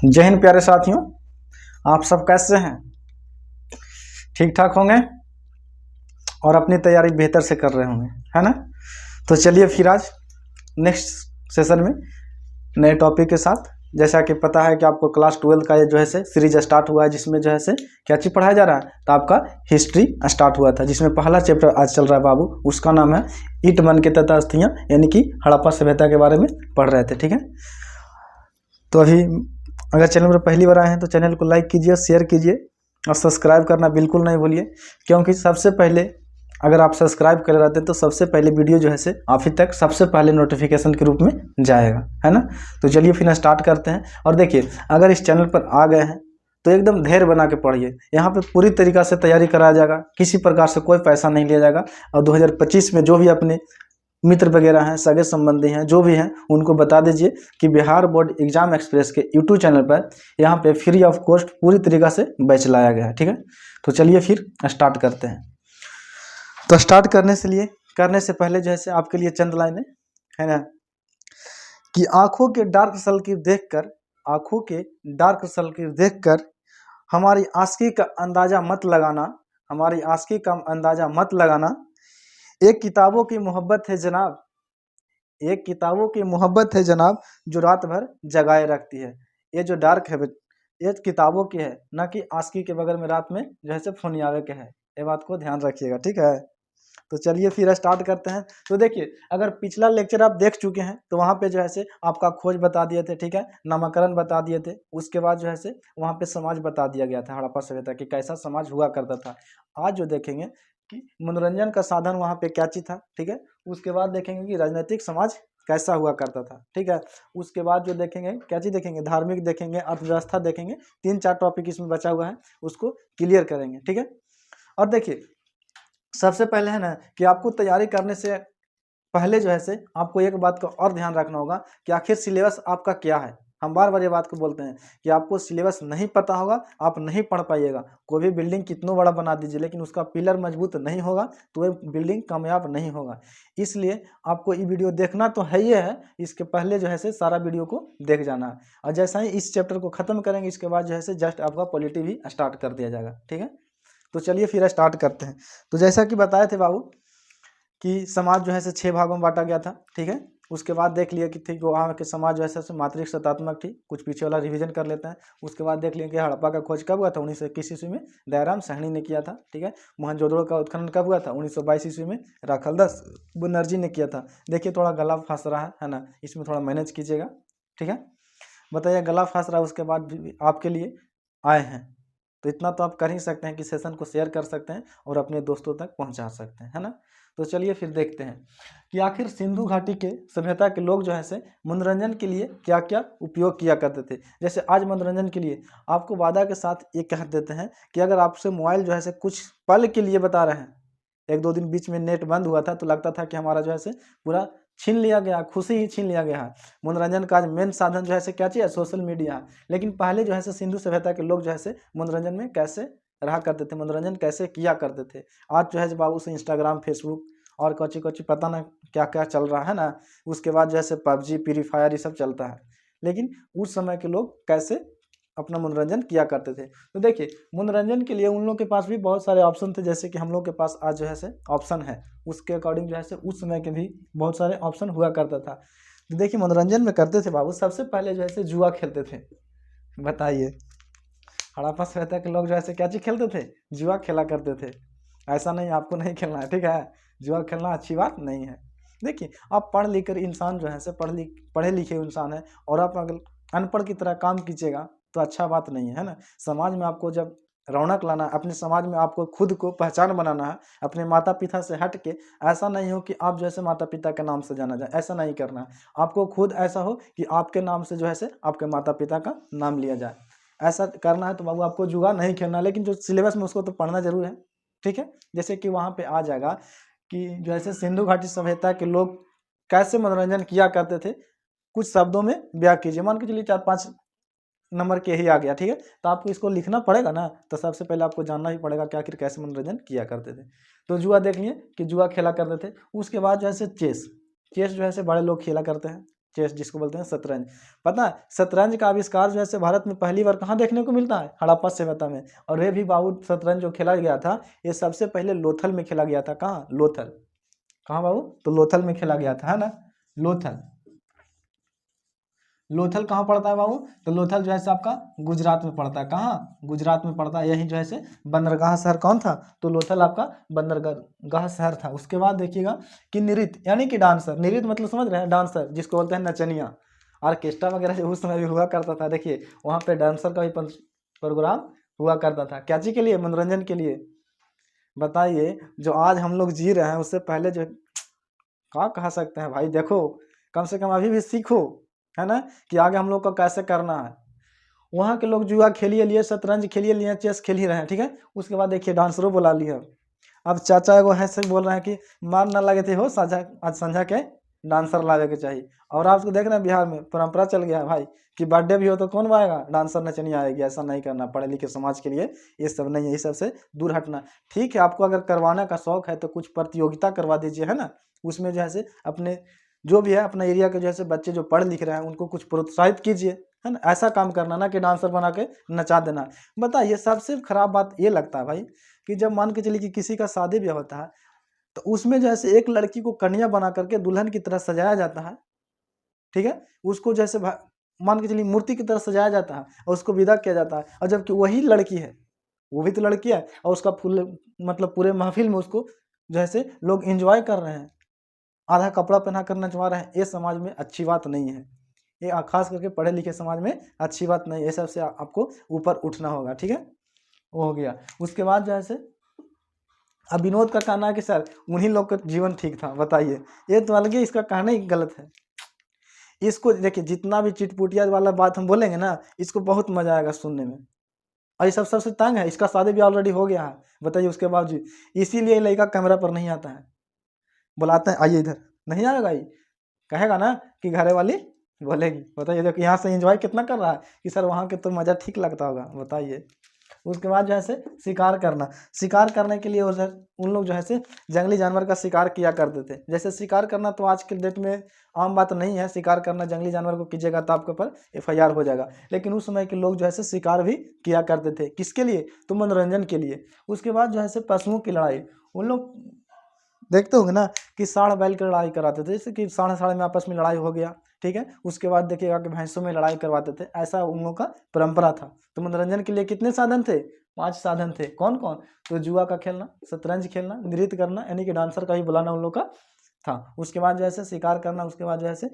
जय हिंद प्यारे साथियों, आप सब कैसे हैं? ठीक ठाक होंगे और अपनी तैयारी बेहतर से कर रहे होंगे, है ना? तो चलिए फिर आज नेक्स्ट सेशन में नए टॉपिक के साथ, जैसा कि पता है कि आपको क्लास 12 का ये जो है से सीरीज स्टार्ट हुआ है, जिसमें जो है से क्या चीज़ पढ़ाया जा रहा है, तो आपका हिस्ट्री स्टार्ट हुआ था, जिसमें पहला चैप्टर आज चल रहा है बाबू, उसका नाम है ईंट मन के तथा अस्थियाँ, यानी कि हड़प्पा सभ्यता के बारे में पढ़ रहे थे। ठीक है, तो अभी अगर चैनल पर पहली बार आए हैं तो चैनल को लाइक कीजिए, शेयर कीजिए और सब्सक्राइब करना बिल्कुल नहीं भूलिए, क्योंकि सबसे पहले अगर आप सब्सक्राइब कर रहते हैं तो सबसे पहले वीडियो जो है से आप ही तक सबसे पहले नोटिफिकेशन के रूप में जाएगा, है ना? तो चलिए फिर स्टार्ट करते हैं। और देखिए, अगर इस चैनल पर आ गए हैं तो एकदम धैर्य बना के पढ़िए, यहाँ पे पूरी तरीक़ा से तैयारी कराया जाएगा, किसी प्रकार से कोई पैसा नहीं लिया जाएगा। और 2025 में जो भी अपने मित्र वगैरह हैं, सगे संबंधी हैं, जो भी हैं, उनको बता दीजिए कि बिहार बोर्ड एग्जाम एक्सप्रेस के यूट्यूब चैनल पर यहाँ पे फ्री ऑफ कॉस्ट पूरी तरीक़ा से बैच लाया गया है। ठीक है, तो चलिए फिर स्टार्ट करते हैं। तो स्टार्ट करने से पहले जैसे आपके लिए चंद लाइनें है ना, कि आँखों के डार्क सर्किल देखकर हमारी आशिकी का अंदाज़ा मत लगाना, एक किताबों की मोहब्बत है जनाब जो रात भर जगाए रखती है। ये जो डार्क है ये किताबों की है, ना कि आशिकी के बगल में रात में जैसे फोनियावे के है। ये बात को ध्यान रखिएगा, ठीक है? तो चलिए फिर स्टार्ट करते हैं। तो देखिए, अगर पिछला लेक्चर आप देख चुके हैं तो वहाँ पे जो है से आपका खोज बता दिए थे, ठीक है, नामकरण बता दिए थे, उसके बाद जो है से वहाँ पे समाज बता दिया गया था, हड़प्पा सभ्यता कि कैसा समाज हुआ करता था। आज जो देखेंगे कि मनोरंजन का साधन वहाँ पे क्या चीज़ था, ठीक है, उसके बाद देखेंगे कि राजनीतिक समाज कैसा हुआ करता था, ठीक है, उसके बाद जो देखेंगे क्या चीज़ देखेंगे, धार्मिक देखेंगे, अर्थव्यवस्था देखेंगे। 3-4 टॉपिक इसमें बचा हुआ है, उसको क्लियर करेंगे, ठीक है। और देखिए, सबसे पहले है ना कि आपको तैयारी करने से पहले जो है से आपको एक बात का और ध्यान रखना होगा कि आखिर सिलेबस आपका क्या है। हम बार बार ये बात को बोलते हैं कि आपको सिलेबस नहीं पता होगा, आप नहीं पढ़ पाइएगा। कोई भी बिल्डिंग कितना बड़ा बना दीजिए, लेकिन उसका पिलर मजबूत नहीं होगा तो वह बिल्डिंग कामयाब नहीं होगा। इसलिए आपको ये वीडियो देखना तो है ही है, इसके पहले जो है से सारा वीडियो को देख जाना है। और जैसा ही इस चैप्टर को ख़त्म करेंगे, इसके बाद जो है से जस्ट आपका पॉलिटी भी स्टार्ट कर दिया जाएगा, ठीक है। तो चलिए फिर स्टार्ट करते हैं। तो जैसा कि बताए थे बाबू कि समाज जो है से 6 भागों में बांटा गया था, ठीक है। उसके बाद देख लिया कि थी वहाँ के समाज जो है से मात्रिक सत्तात्मक थी। कुछ पीछे वाला रिवीजन कर लेते हैं। उसके बाद देख लिया कि हड़प्पा का खोज कब हुआ था, 1921 ईस्वी में दयाराम साहनी ने किया था, ठीक है। मोहनजोदड़ो का उत्खनन कब हुआ था, 1922 ईस्वी में राखालदास बनर्जी ने किया था। देखिए थोड़ा गला फंस रहा है ना, इसमें थोड़ा मैनेज कीजिएगा, ठीक है। बताइए, गला फंस रहा है, उसके बाद भी आपके लिए आए हैं तो इतना तो आप कर ही सकते हैं कि सेशन को शेयर कर सकते हैं और अपने दोस्तों तक पहुंचा सकते हैं, है ना। तो चलिए फिर देखते हैं कि आखिर सिंधु घाटी के सभ्यता के लोग जो है से मनोरंजन के लिए क्या क्या उपयोग किया करते थे। जैसे आज मनोरंजन के लिए आपको वादा के साथ ये कह देते हैं कि अगर आपसे मोबाइल जो है से कुछ पल के लिए बता रहे हैं, 1-2 दिन बीच में नेट बंद हुआ था तो लगता था कि हमारा जो है से पूरा छीन लिया गया, खुशी ही छीन लिया गया है। मनोरंजन का आज मेन साधन जो है से क्या चाहिए, सोशल मीडिया। लेकिन पहले जो है से सिंधु सभ्यता के लोग जो है से मनोरंजन में कैसे रहा करते थे, मनोरंजन कैसे किया करते थे। आज जो है बाबू से इंस्टाग्राम, फेसबुक और कच्ची पता ना क्या क्या चल रहा है ना। उसके बाद जो है से पबजी, फ्री फायर ये सब चलता है। लेकिन उस समय के लोग कैसे अपना मनोरंजन किया करते थे। तो देखिए, मनोरंजन के लिए उन लोग के पास भी बहुत सारे ऑप्शन थे, जैसे कि हम लोग के पास आज जो है से ऑप्शन है, उसके अकॉर्डिंग जो है से उस समय के भी बहुत सारे ऑप्शन हुआ करता था। तो देखिए, मनोरंजन में करते थे बाबू, सबसे पहले जो है से जुआ खेलते थे। बताइए, हड़प्पा सभ्यता के लोग जो है से क्या चीज़ खेलते थे, जुआ खेला करते थे। ऐसा नहीं आपको नहीं खेलना है, ठीक है, जुआ खेलना अच्छी बात नहीं है। देखिए, आप पढ़ लिख कर इंसान जो है से पढ़े लिखे इंसान है और आप अगर अनपढ़ की तरह काम कीजिएगा तो अच्छा बात नहीं है ना। समाज में आपको जब रौनक लाना है, अपने समाज में आपको खुद को पहचान बनाना है, अपने माता पिता से हट के। ऐसा नहीं हो कि आप जैसे माता पिता के नाम से जाना जाए, ऐसा नहीं करना है। आपको खुद ऐसा हो कि आपके नाम से जो है से आपके माता पिता का नाम लिया जाए, ऐसा करना है। तो बाबू आपको जुआ नहीं खेलना, लेकिन जो सिलेबस में उसको तो पढ़ना जरूर है, ठीक है। जैसे कि वहाँ पे आ जाएगा कि जैसे सिंधु घाटी सभ्यता के लोग कैसे मनोरंजन किया करते थे, कुछ शब्दों में बयां कीजिए। मान के चलिए 4-5 नंबर के ही आ गया, ठीक है। तो आपको इसको लिखना पड़ेगा ना, तो सबसे पहले आपको जानना ही पड़ेगा कि आखिर कैसे मनोरंजन किया करते थे। तो जुआ देख लिए कि जुआ खेला करते थे। उसके बाद जो है चेस जो है से बड़े लोग खेला करते हैं, चेस जिसको बोलते हैं शतरंज। पता है शतरंज का आविष्कार जो है भारत में पहली बार कहाँ देखने को मिलता है? हड़प्पा सभ्यता में। और ये भी बाबू शतरंज जो खेला गया था ये सबसे पहले लोथल में खेला गया था। कहाँ? लोथल। कहाँ बाबू? तो लोथल में खेला गया था, है ना, लोथल। लोथल कहाँ पड़ता है बाबू? तो लोथल जो है आपका गुजरात में पड़ता है। कहाँ? गुजरात में पड़ता है। यही जो है बंदरगाह शहर कौन था? तो लोथल आपका बंदरगाह शहर था। उसके बाद देखिएगा कि नृत्य यानी कि डांसर, नृत्य मतलब समझ रहे हैं, डांसर जिसको बोलते हैं नचनिया। ऑर्केस्ट्रा वगैरह जो उस समय भी हुआ करता था, देखिए वहाँ पे डांसर का भी प्रोग्राम हुआ करता था। क्या चीज के लिए? मनोरंजन के लिए। बताइए जो आज हम लोग जी रहे हैं उससे पहले जो क्या कह सकते हैं भाई। देखो कम से कम अभी भी सीखो, है ना, कि आगे हम लोग को कैसे करना है। वहाँ के लोग जुआ खेलिए लिए, शतरंज खेलिए लिए, चेस खेल ही रहे हैं, ठीक है। उसके बाद देखिए डांसरों बुला लिया। अब चाचा एगो है से बोल रहे हैं कि मार ना लगे थे हो साझा आज संझा के डांसर लावे के चाहिए। और आप उसको देख रहे हैं बिहार में परंपरा चल गया है भाई कि बर्थडे भी हो तो कौन आएगा? डांसर नचनिया आएगी। ऐसा नहीं करना, पढ़े लिखे समाज के लिए ये सब नहीं है, ये सब से दूर हटना। ठीक है आपको अगर करवाने का शौक है तो कुछ प्रतियोगिता करवा दीजिए, है ना। उसमें जो है अपने जो भी है अपना एरिया के जैसे बच्चे जो पढ़ लिख रहे हैं उनको कुछ प्रोत्साहित कीजिए, है ना। ऐसा काम करना ना कि डांसर बना के नचा देना। बताइए सबसे खराब बात ये लगता है भाई कि जब मान के चलिए कि किसी का शादी ब्याह होता है तो उसमें जो है एक लड़की को कन्या बना करके दुल्हन की तरह सजाया जाता है, ठीक है। उसको जैसे मान के चलिए मूर्ति की तरह सजाया जाता है और उसको विदा किया जाता है। और जबकि वही लड़की है, वो भी तो लड़की है, और उसका फुल मतलब पूरे महफिल में उसको जैसे लोग एंजॉय कर रहे हैं, आधा कपड़ा पहना कर नचवा रहे हैं। ये समाज में अच्छी बात नहीं है। ये खास करके पढ़े लिखे समाज में अच्छी बात नहीं है। ये सबसे आपको ऊपर उठना होगा, ठीक है। वो हो गया। उसके बाद जो है अब विनोद का कहना है कि सर उन्हीं लोग का जीवन ठीक था। बताइए ये तो अलग ही, इसका कहना ही गलत है। इसको देखिए जितना भी चिटपुटिया वाला बात हम बोलेंगे ना, इसको बहुत मजा आएगा सुनने में। और ये सब सबसे तंग है, इसका शादी भी ऑलरेडी हो गया है। बताइए उसके बावजूद इसीलिए लड़का कैमरा पर नहीं आता है। बुलाते हैं आइए इधर, नहीं आएगा, ये कहेगा ना कि घरे वाली बोलेगी। बताइए देखो यहाँ से एंजॉय कितना कर रहा है कि सर वहाँ के तो मज़ा ठीक लगता होगा। बताइए उसके बाद जो है शिकार करना, शिकार करने के लिए उन लोग जो है जंगली जानवर का शिकार किया करते थे। जैसे शिकार करना तो आज के डेट में आम बात नहीं है। शिकार करना जंगली जानवर को कीजिएगा तो आपके ऊपर FIR हो जाएगा। लेकिन उस समय के लोग जो है शिकार भी किया करते थे। किसके लिए? तो मनोरंजन के लिए। उसके बाद जो है पशुओं की लड़ाई, उन लोग देखते होंगे ना कि साढ़ बैल की लड़ाई कराते थे, जैसे कि साढ़े साढ़े में आपस में लड़ाई हो गया, ठीक है। उसके बाद देखिएगा कि भैंसों में लड़ाई करवाते थे। ऐसा उन लोगों का परंपरा था। तो मनोरंजन के लिए कितने साधन थे? 5 साधन थे। कौन कौन? तो जुआ का खेलना, शतरंज खेलना, नृत्य करना यानी कि डांसर का ही बुलाना उन लोग का था। उसके बाद जो है शिकार करना, उसके बाद जो है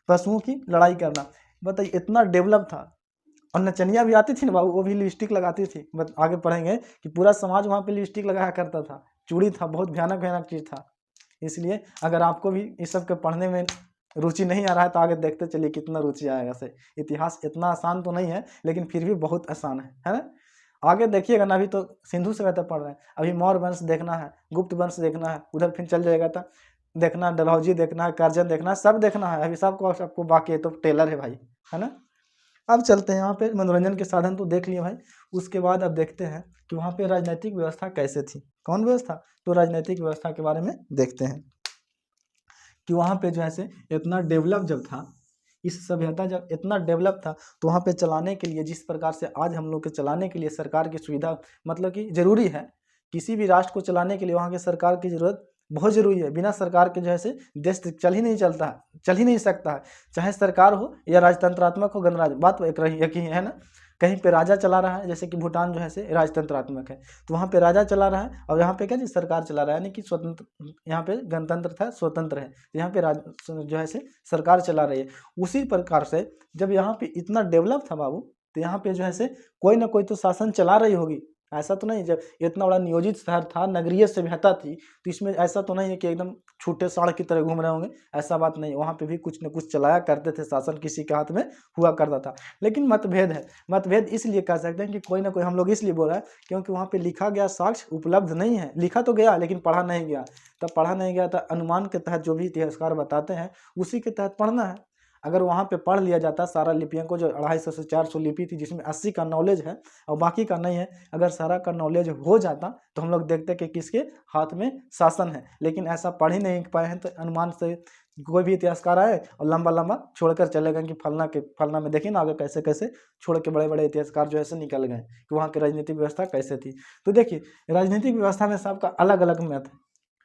पशुओं की लड़ाई करना। बताइए इतना डेवलप था। और नचनिया भी आती थी ना बाबू, वो भी लिपस्टिक लगाती थी। आगे पढ़ेंगे कि पूरा समाज वहाँ पे लिपस्टिक लगाया करता था। चूड़ी था, बहुत भयानक भयानक चीज़ था। इसलिए अगर आपको भी इस सब के पढ़ने में रुचि नहीं आ रहा है तो आगे देखते चलिए कितना रुचि आएगा से। इतिहास इतना आसान तो नहीं है लेकिन फिर भी बहुत आसान है ना। आगे देखिएगा ना, अभी तो सिंधु सभ्यता पढ़ रहे हैं, अभी मौर्य वंश देखना है, गुप्त वंश देखना है, उधर फिर चल जाएगा तो देखना, डलहौजी देखना है, कर्जन देखना है, सब देखना है। अभी सबको बाकी है तो टेलर है भाई, है ना। अब चलते हैं यहाँ पे मनोरंजन के साधन तो देख लिए भाई। उसके बाद अब देखते हैं कि वहाँ पे राजनीतिक व्यवस्था कैसे थी। कौन व्यवस्था? तो राजनीतिक व्यवस्था के बारे में देखते हैं कि वहाँ पे जो है इतना डेवलप जब था, इस सभ्यता जब इतना डेवलप था तो वहाँ पे चलाने के लिए जिस प्रकार से आज हम लोग के चलाने के लिए सरकार की सुविधा मतलब कि ज़रूरी है। किसी भी राष्ट्र को चलाने के लिए वहाँ के सरकार की ज़रूरत बहुत ज़रूरी है। बिना सरकार के जो है देश चल ही नहीं सकता है। चाहे सरकार हो या राजतंत्रात्मक हो, गणराज्य, बात एक ही है ना। कहीं पे राजा चला रहा है, जैसे कि भूटान जो है राजतंत्रात्मक है तो वहाँ पे राजा चला रहा है, और यहाँ पे क्या जी सरकार चला रहा है, यानी कि स्वतंत्र, यहाँ पे गणतंत्र था, स्वतंत्र है, यहाँ पे जो है सरकार चला रही है। उसी प्रकार से जब यहाँ पे इतना डेवलप था बाबू तो यहाँ पे जो है कोई ना कोई तो शासन चला रही होगी। ऐसा तो नहीं जब इतना बड़ा नियोजित शहर था, नगरीय सभ्यता थी, तो इसमें ऐसा तो नहीं है कि एकदम छूटे साढ़ की तरह घूम रहे होंगे। ऐसा बात नहीं, वहाँ पे भी कुछ न कुछ चलाया करते थे, शासन किसी के हाथ में हुआ करता था। लेकिन मतभेद है। मतभेद इसलिए कह सकते हैं कि कोई ना कोई, हम लोग इसलिए बोल रहे हैं क्योंकि वहाँ पे लिखा गया साक्ष्य उपलब्ध नहीं है। लिखा तो गया लेकिन पढ़ा नहीं गया। तब पढ़ा नहीं गया तो अनुमान के तहत जो भी इतिहासकार बताते हैं उसी के तहत पढ़ना है। अगर वहाँ पे पढ़ लिया जाता सारा लिपियों को, जो 250 से 400 लिपि थी जिसमें 80 का नॉलेज है और बाकी का नहीं है, अगर सारा का नॉलेज हो जाता तो हम लोग देखते कि किसके हाथ में शासन है। लेकिन ऐसा पढ़ ही नहीं पाए हैं तो अनुमान से कोई भी इतिहासकार आए और लंबा लंबा छोड़कर चले गए कि फलना में देखिए ना आगे कैसे कैसे छोड़ के बड़े बड़े इतिहासकार जो है निकल गए कि वहाँ की राजनीतिक व्यवस्था कैसे थी। तो देखिए राजनीतिक व्यवस्था में सबका अलग अलग मत है,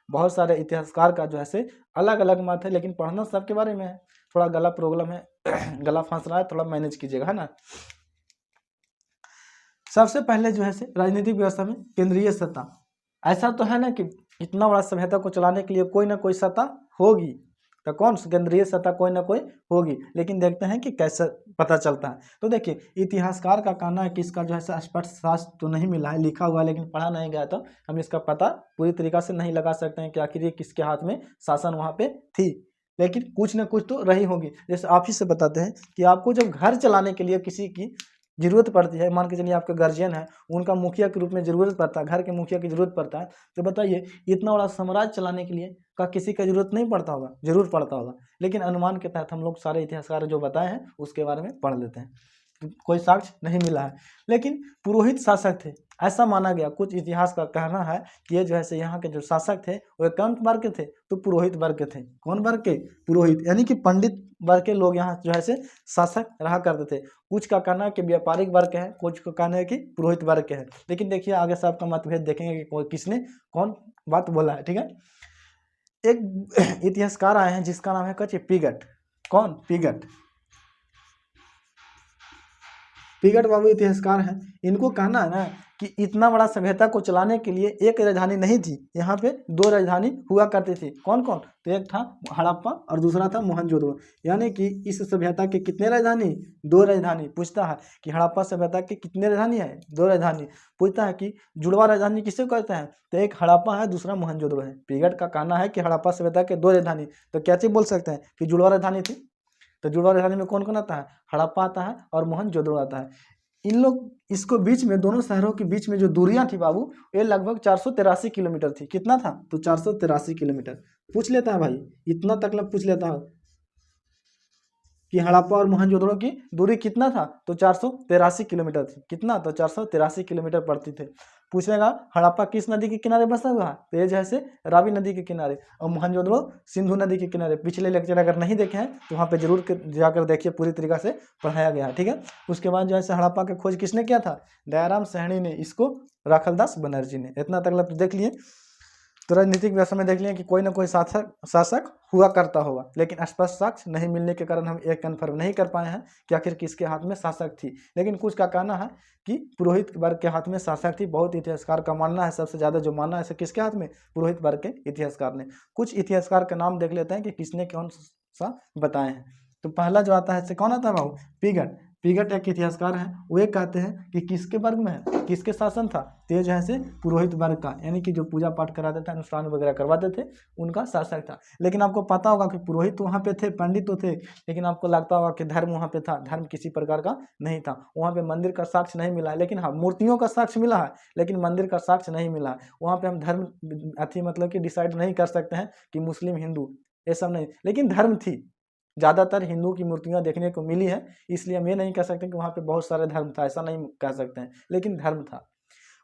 बहुत सारे इतिहासकार का जो है अलग अलग मत है, लेकिन पढ़ना सबके बारे में है। थोड़ा गला प्रॉब्लम है गला फंस रहा है, थोड़ा मैनेज कीजिएगा, है ना। सबसे पहले जो है राजनीतिक व्यवस्था में केंद्रीय सत्ता, ऐसा तो है ना कि इतना बड़ा सभ्यता को चलाने के लिए कोई ना कोई सत्ता होगी, तो कौन केंद्रीय सत्ता कोई ना कोई होगी, लेकिन देखते हैं कि कैसे पता चलता है। तो देखिए इतिहासकार का कहना है कि इसका जो है स्पष्ट साक्ष्य तो नहीं मिला है, लिखा हुआ लेकिन पढ़ा नहीं गया, तो हम इसका पता पूरी तरीका से नहीं लगा सकते हैं कि आखिर ये किसके हाथ में शासन वहाँ पे थी, लेकिन कुछ ना कुछ तो रही होगी। जैसे आप ही से बताते हैं कि आपको जब घर चलाने के लिए किसी की जरूरत पड़ती है, मान के चलिए आपके गार्जियन है, उनका मुखिया के रूप में जरूरत पड़ता है, घर के मुखिया की जरूरत पड़ता है, तो बताइए इतना बड़ा साम्राज्य चलाने के लिए का किसी का जरूरत नहीं पड़ता होगा, जरूर पड़ता होगा, लेकिन अनुमान के तहत हम लोग सारे इतिहासकार जो बताए हैं उसके बारे में पढ़ लेते हैं। तो कोई साक्ष्य नहीं मिला है, लेकिन पुरोहित शासक थे ऐसा माना गया। कुछ इतिहास का कहना है कि ये जो है यहाँ के जो शासक थे वो कौन वर्ग के थे, तो पुरोहित वर्ग के थे। कौन वर्ग के? पुरोहित, यानी कि पंडित वर्ग के लोग यहाँ जो है शासक रहा करते थे। कुछ का कहना है कि व्यापारिक वर्ग के हैं, कुछ का कहना है कि पुरोहित वर्ग के हैं, लेकिन देखिए आगे से आपका मतभेद देखेंगे कि किसने कौन बात बोला है, ठीक है। एक इतिहासकार आए हैं जिसका नाम है कच्चे पिगट। कौन? पिगट। पिगट बाबू इतिहासकार हैं। इनको कहना है ना कि इतना बड़ा सभ्यता को चलाने के लिए एक राजधानी नहीं थी, यहाँ पे दो राजधानी हुआ करती थी। कौन कौन? तो एक था हड़प्पा और दूसरा था मोहनजोदड़ो। यानी कि इस सभ्यता के कितने राजधानी? दो राजधानी। पूछता है कि हड़प्पा सभ्यता के कितने राजधानी है? दो राजधानी। पूछता है कि जुड़वा राजधानी किसे कहते हैं? तो एक हड़प्पा है, दूसरा मोहनजोदड़ो है। पिगट का कहना है कि हड़प्पा सभ्यता के दो राजधानी। तो क्या चीज बोल सकते हैं कि जुड़वा राजधानी थी? तो जुड़वा राजधानी में कौन कौन आता है? हड़प्पा आता है और मोहनजोदड़ो आता है। इन लोग इसको बीच में, दोनों शहरों के बीच में जो दूरियां थी बाबू, ये लगभग 483 किलोमीटर थी। कितना था? तो 483 किलोमीटर। पूछ लेता है भाई, इतना तक पूछ लेता है कि हड़प्पा और मोहनजोदड़ो की दूरी कितना था? तो 483 किलोमीटर थी। कितना? तो 483 किलोमीटर पड़ती थे। पूछेगा हड़प्पा किस नदी के किनारे बसा हुआ है? तो ये जैसे रावी नदी के किनारे, और मोहनजोदड़ो सिंधु नदी के किनारे। पिछले लेक्चर अगर नहीं देखे हैं तो वहाँ पे जरूर जाकर देखिए, पूरी तरीका से पढ़ाया गया है, ठीक है। उसके बाद जो है हड़प्पा की खोज किसने किया था? दयाराम साहनी ने, इसको राखलदास बनर्जी ने। इतना तक देख लिए। तो राजनीतिक व्यवस्था में देख लिया कि कोई ना कोई शासक हुआ करता होगा, लेकिन स्पष्ट साक्ष्य नहीं मिलने के कारण हम एक कन्फर्म नहीं कर पाए हैं कि आखिर किसके हाथ में शासक थी। लेकिन कुछ का कहना है कि पुरोहित वर्ग के हाथ में शासक थी। बहुत इतिहासकार का मानना है, सबसे ज्यादा जो मानना है किसके हाथ में? पुरोहित वर्ग के इतिहासकार ने। कुछ इतिहासकार का नाम देख लेते हैं कि किसने कौन सा बताए हैं। तो पहला जो आता है कौन आता है बाबू? पिगट। पिगट एक इतिहासकार हैं। वो एक कहते हैं कि किसके वर्ग में है, किसके शासन था? तो जो है पुरोहित वर्ग का, यानी कि जो पूजा पाठ कराते थे, अनुष्ठान वगैरह करवाते थे, उनका शासक था। लेकिन आपको पता होगा कि पुरोहित तो वहाँ पे थे, पंडित तो थे, लेकिन आपको लगता होगा कि धर्म वहाँ पे था। धर्म किसी प्रकार का नहीं था। वहाँ पे मंदिर का साक्ष्य नहीं मिला है, लेकिन हाँ मूर्तियों का साक्ष्य मिला है, लेकिन मंदिर का साक्ष्य नहीं मिला है। वहाँ पे हम धर्म मतलब कि डिसाइड नहीं कर सकते हैं कि मुस्लिम हिंदू, ये सब नहीं, लेकिन धर्म थी। ज़्यादातर हिंदू की मूर्तियां देखने को मिली है, इसलिए हम ये नहीं कह सकते कि वहाँ पे बहुत सारे धर्म था, ऐसा नहीं कह सकते हैं, लेकिन धर्म था।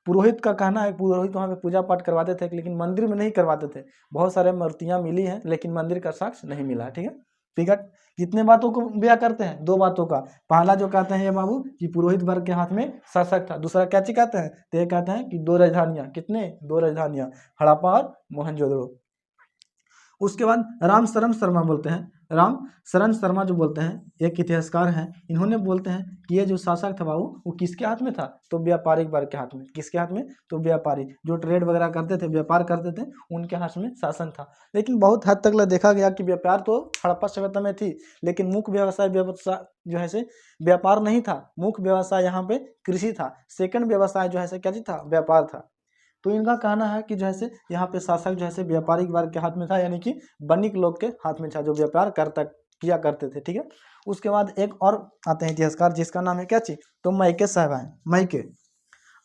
पुरोहित का कहना है पुरोहित वहाँ पे पूजा पाठ करवाते थे, लेकिन मंदिर में नहीं करवाते थे। बहुत सारे मूर्तियां मिली हैं, लेकिन मंदिर का साक्ष्य नहीं मिला है, ठीक है। पिगट कितने बातों को बयां करते हैं? दो बातों का। पहला जो कहते हैं ये बाबू कि पुरोहित वर्ग के हाथ में शासक था। दूसरा क्या चीज कहते हैं? तो ये कहते हैं कि दो राजधानियां। कितने? दो राजधानियां, हड़प्पा और मोहनजोदड़ो। उसके बाद राम शरण शर्मा बोलते हैं, राम शरण शर्मा जो बोलते हैं, एक इतिहासकार हैं। इन्होंने बोलते हैं कि ये जो शासक था बाबू, वो किसके हाथ में था? तो व्यापारिक वर्ग के हाथ में। किसके हाथ में? तो व्यापारी, जो ट्रेड वगैरह करते थे, व्यापार करते थे, उनके हाथ में शासन था। लेकिन बहुत हद तक देखा गया कि व्यापार तो हड़प्पा सभ्यता में थी, लेकिन मुख्य व्यवसाय जो है व्यापार नहीं था। मुख्य व्यवसाय यहाँ पे कृषि था। सेकंड व्यवसाय जो है क्या चीज था? व्यापार था। तो इनका कहना है कि जैसे यहाँ पे शासक जो है व्यापारिक वर्ग के हाथ में था, यानी कि बनिक लोग के हाथ में था, जो व्यापार किया करते थे, ठीक है। उसके बाद एक और आते हैं इतिहासकार, जिसका नाम है क्या चीज? तो मैके साहब हैं, मैके।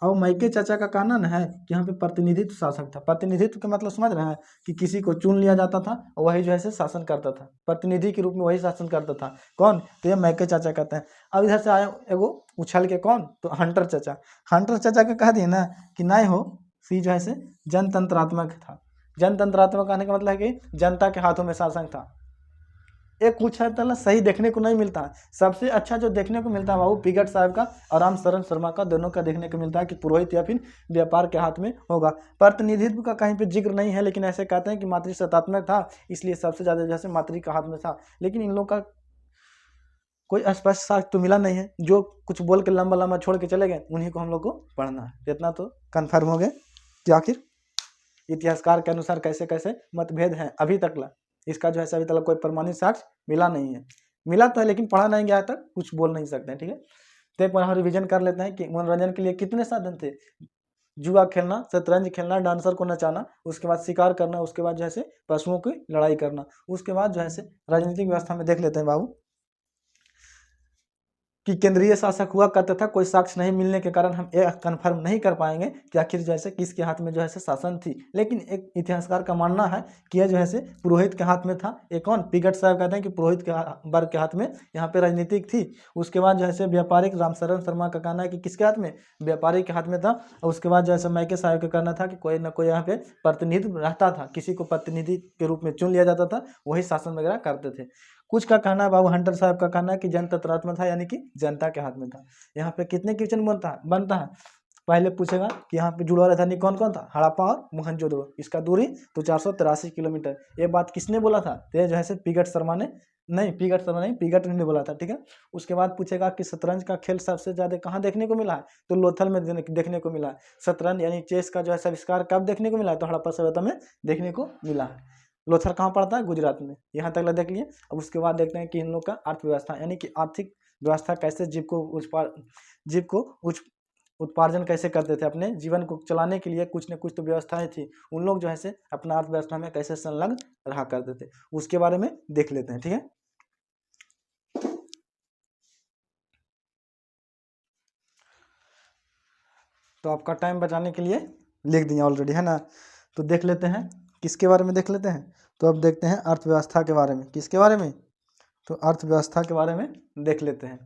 और मैके चाचा का कहना न है कि यहाँ पे प्रतिनिधित्व शासक था। प्रतिनिधित्व का मतलब समझ रहे हैं कि किसी को चुन लिया जाता था और वही जो है शासन करता था, प्रतिनिधि के रूप में वही शासन करता था। कौन? तो ये मैके चाचा कहते हैं। अब इधर से आया एगो उछल के, कौन? तो हंटर चाचा। हंटर चाचा का कह दिए ना कि नहीं हो, सी जो है जनतंत्रात्मक था। जनतंत्रात्मक कहने का मतलब है कि जनता के हाथों में शासन था। एक कुछ हद तक सही देखने को नहीं मिलता है। सबसे अच्छा जो देखने को मिलता है बाबू पिगट साहब का और राम शरण शर्मा का, दोनों का देखने को मिलता है कि पुरोहित या फिर व्यापार के हाथ में होगा। प्रतिनिधित्व का कहीं पे जिक्र नहीं है, लेकिन ऐसे कहते हैं कि मातृ सत्तात्मक था, इसलिए सबसे ज़्यादा जैसे मातृ का हाथ में था। लेकिन इन लोग का कोई स्पष्ट साक्ष्य तो मिला नहीं है, जो कुछ बोल के लंबा लंबा छोड़ के चले गए उन्हीं को हम लोग को पढ़ना है। इतना तो कन्फर्म हो गया कि आखिर इतिहासकार के अनुसार कैसे कैसे मतभेद हैं अभी तक ला। इसका जो है अभी तक कोई प्रमाणित साक्ष्य मिला नहीं है। मिला तो है लेकिन पढ़ा नहीं गया तक कुछ बोल नहीं सकते हैं। ठीक है, तो एक बार हम रिविजन कर लेते हैं कि मनोरंजन के लिए कितने साधन थे। जुआ खेलना, शतरंज खेलना, डांसर को नचाना, उसके बाद शिकार करना, उसके बाद जो है पशुओं की लड़ाई करना, उसके बाद जो है राजनीतिक व्यवस्था में देख लेते हैं बाबू कि केंद्रीय शासक हुआ करता था। कोई साक्ष्य नहीं मिलने के कारण हम यह कन्फर्म नहीं कर पाएंगे कि आखिर जैसे किसके हाथ में जो है शासन थी। लेकिन एक इतिहासकार का मानना है कि यह जो है पुरोहित के हाथ में था। एक कौन पिगट साहब कहते हैं कि पुरोहित के वर्ग के हाथ में यहाँ पे राजनीतिक थी। उसके बाद जो है व्यापारिक रामशरण शर्मा का कहना है कि किसके हाथ में, व्यापारी के हाथ में था। और उसके बाद जो है मैके साहब का कहना था कि कोई ना कोई यहाँ पे प्रतिनिधि रहता था, किसी को प्रतिनिधि के रूप में चुन लिया जाता था, वही शासन वगैरह करते थे। कुछ का कहना है बाबू हंटर साहब का कहना है कि जनतंत्रात्मक था, यानी कि जनता के हाथ में था। यहाँ पे कितने क्वेश्चन बनता है। पहले पूछेगा कि यहाँ पे जुड़ा राजधानी कौन कौन था, हड़प्पा और मोहनजोदड़ो। इसका दूरी तो 483 किलोमीटर। ये बात किसने बोला था, तो जो है पिगट शर्मा ने नहीं, पिगट ने बोला था। ठीक है, उसके बाद पूछेगा कि शतरंज का खेल सबसे ज्यादा कहाँ देखने को मिला है, तो लोथल में देखने को मिला है। शतरंज यानी चेस का जो है आविष्कार कब देखने को मिला है, तो हड़प्पा सभ्यता में देखने को मिला है। लोथल कहाँ पड़ता है, गुजरात में। यहाँ तक देख लिए। अब उसके बाद देखते हैं कि इन लोग का अर्थव्यवस्था यानी कि आर्थिक व्यवस्था कैसे जीव को उत्पार्जन कैसे करते थे, अपने जीवन को चलाने के लिए कुछ न कुछ तो व्यवस्थाएं थी। उन लोग जो है अपना अर्थव्यवस्था में कैसे संलग्न रहा करते थे, उसके बारे में देख लेते हैं। ठीक है, तो आपका टाइम बचाने के लिए लिख दिया ऑलरेडी है ना। तो देख लेते हैं किसके बारे में देख लेते हैं। तो अब देखते हैं अर्थव्यवस्था के बारे में। किसके बारे में, तो अर्थव्यवस्था के बारे में देख लेते हैं।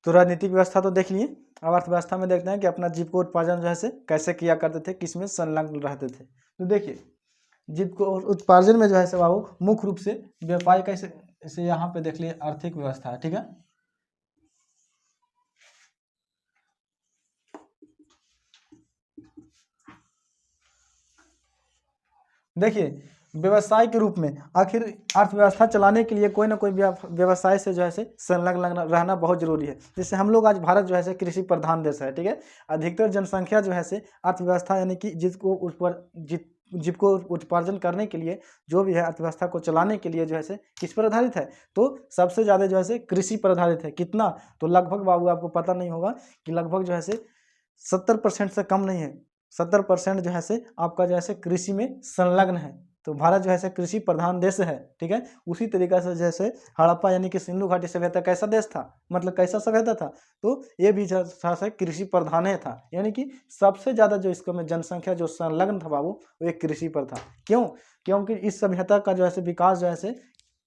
तो राजनीतिक व्यवस्था तो देख लिए। अब अर्थव्यवस्था में देखते हैं कि अपना जीव को उत्पादन जो है कैसे किया करते थे, किसमें संलग्न रहते थे। तो देखिए जीव को उत्पादन में जो है बाबू मुख्य रूप से व्यापार कैसे से यहाँ पे देख लिए आर्थिक व्यवस्था है। ठीक है, देखिए व्यवसाय के रूप में आखिर अर्थव्यवस्था चलाने के लिए कोई ना कोई व्यवसाय से जो है संलग्न रहना बहुत जरूरी है। जैसे हम लोग आज भारत जो है कृषि प्रधान देश है। ठीक है, अधिकतर जनसंख्या जो है अर्थव्यवस्था यानी कि जिसको उत्पादन करने के लिए जो भी है अर्थव्यवस्था को चलाने के लिए जो है किस पर आधारित है, तो सबसे ज़्यादा जो है कृषि पर आधारित है। कितना, तो लगभग बाबू आपको पता नहीं होगा कि लगभग जो है 70% से कम नहीं है, 70% जो है आपका जो है कृषि में संलग्न है। तो भारत जो है कृषि प्रधान देश है। ठीक है, उसी तरीके से जैसे हड़प्पा यानी कि सिंधु घाटी सभ्यता कैसा देश था, मतलब कैसा सभ्यता था, तो ये भी कृषि प्रधान है था। यानी कि सबसे ज़्यादा जो इसको में जनसंख्या जो संलग्न था बाबू वो एक कृषि पर था। क्यों, क्योंकि इस सभ्यता का जो है विकास जो है